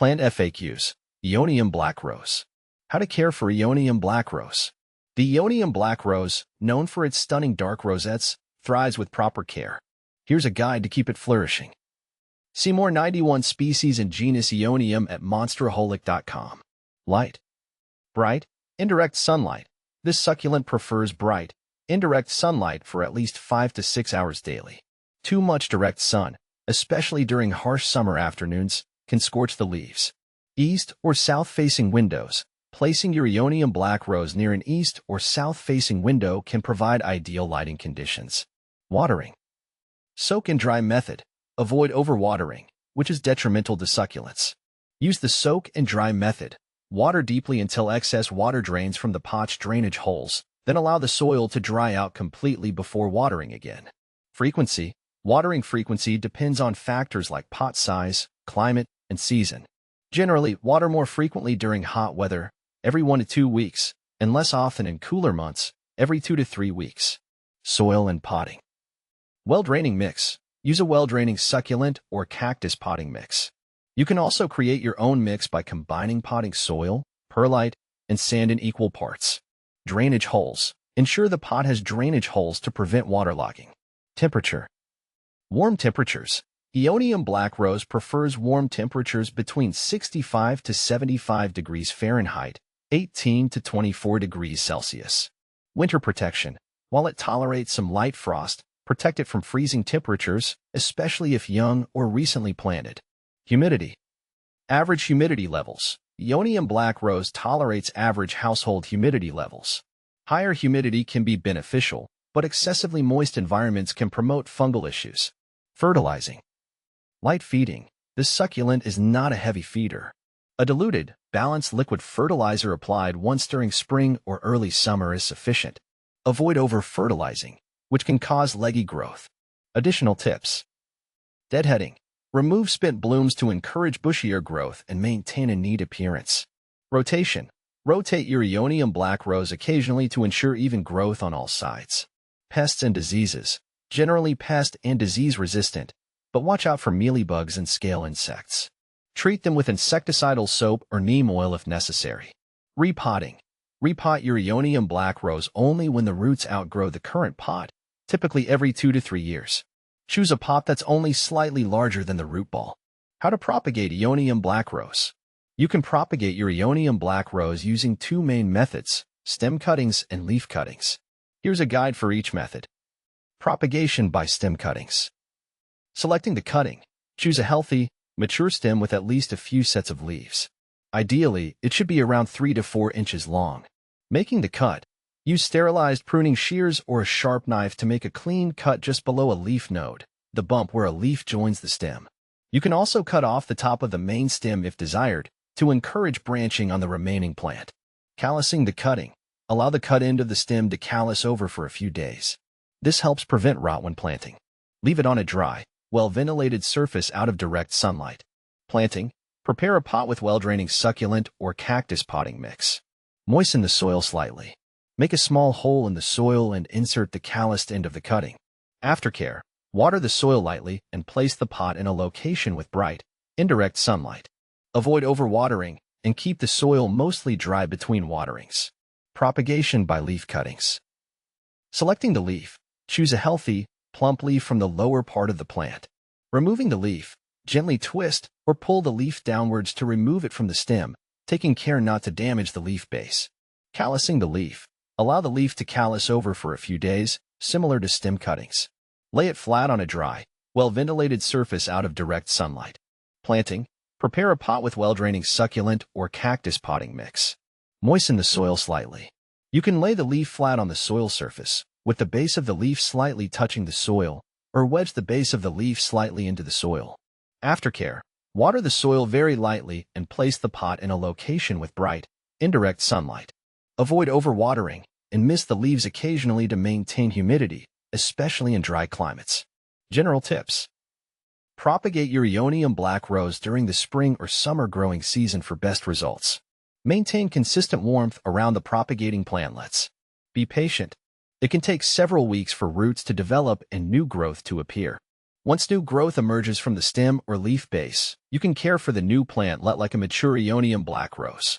Plant FAQs. Aeonium Black Rose. How to care for Aeonium Black Rose. The Aeonium Black Rose, known for its stunning dark rosettes, thrives with proper care. Here's a guide to keep it flourishing. See more 91 species and genus Aeonium at monsteraholic.com. Light. Bright, indirect sunlight. This succulent prefers bright, indirect sunlight for at least 5 to 6 hours daily. Too much direct sun, especially during harsh summer afternoons, can scorch the leaves. East or south-facing windows. Placing your Aeonium Black Rose near an east or south-facing window can provide ideal lighting conditions. Watering. Soak and dry method. Avoid overwatering, which is detrimental to succulents. Use the soak and dry method. Water deeply until excess water drains from the pot's drainage holes, then allow the soil to dry out completely before watering again. Frequency. Watering frequency depends on factors like pot size, climate, and season. Generally, water more frequently during hot weather, every 1 to 2 weeks, and less often in cooler months, every 2 to 3 weeks. Soil and potting. Well-draining mix. Use a well-draining succulent or cactus potting mix. You can also create your own mix by combining potting soil, perlite, and sand in equal parts. Drainage holes. Ensure the pot has drainage holes to prevent waterlogging. Temperature. Warm temperatures. Aeonium Black Rose prefers warm temperatures between 65 to 75 degrees Fahrenheit, 18 to 24 degrees Celsius. Winter protection. While it tolerates some light frost, protect it from freezing temperatures, especially if young or recently planted. Humidity. Average humidity levels. Aeonium Black Rose tolerates average household humidity levels. Higher humidity can be beneficial, but excessively moist environments can promote fungal issues. Fertilizing. Light feeding. This succulent is not a heavy feeder. A diluted, balanced liquid fertilizer applied once during spring or early summer is sufficient. Avoid over-fertilizing, which can cause leggy growth. Additional tips. Deadheading. Remove spent blooms to encourage bushier growth and maintain a neat appearance. Rotation. Rotate your Aeonium Black Rose occasionally to ensure even growth on all sides. Pests and diseases. Generally pest and disease resistant, but watch out for mealybugs and scale insects. Treat them with insecticidal soap or neem oil if necessary. Repotting. Repot your Aeonium Black Rose only when the roots outgrow the current pot, typically every 2 to 3 years. Choose a pot that's only slightly larger than the root ball. How to propagate Aeonium Black Rose. You can propagate your Aeonium Black Rose using 2 main methods, stem cuttings and leaf cuttings. Here's a guide for each method. Propagation by stem cuttings. Selecting the cutting. Choose a healthy, mature stem with at least a few sets of leaves. Ideally, it should be around 3 to 4 inches long. Making the cut. Use sterilized pruning shears or a sharp knife to make a clean cut just below a leaf node, the bump where a leaf joins the stem. You can also cut off the top of the main stem if desired, to encourage branching on the remaining plant. Callousing the cutting. Allow the cut end of the stem to callus over for a few days. This helps prevent rot when planting. Leave it on a dry, well-ventilated surface out of direct sunlight. Planting. Prepare a pot with well-draining succulent or cactus potting mix. Moisten the soil slightly. Make a small hole in the soil and insert the calloused end of the cutting. Aftercare. Water the soil lightly and place the pot in a location with bright, indirect sunlight. Avoid overwatering and keep the soil mostly dry between waterings. Propagation by leaf cuttings. Selecting the leaf. Choose a healthy, plump leaf from the lower part of the plant. Removing the leaf, gently twist or pull the leaf downwards to remove it from the stem, taking care not to damage the leaf base. Callousing the leaf. Allow the leaf to callus over for a few days, similar to stem cuttings. Lay it flat on a dry, well-ventilated surface out of direct sunlight. Planting. Prepare a pot with well-draining succulent or cactus potting mix. Moisten the soil slightly. You can lay the leaf flat on the soil surface, with the base of the leaf slightly touching the soil, or wedge the base of the leaf slightly into the soil. Aftercare. Water the soil very lightly and place the pot in a location with bright, indirect sunlight. Avoid overwatering and mist the leaves occasionally to maintain humidity, especially in dry climates. General tips. Propagate your Aeonium Black Rose during the spring or summer growing season for best results. Maintain consistent warmth around the propagating plantlets. Be patient. It can take several weeks for roots to develop and new growth to appear. Once new growth emerges from the stem or leaf base, you can care for the new plant like a mature Aeonium Black Rose.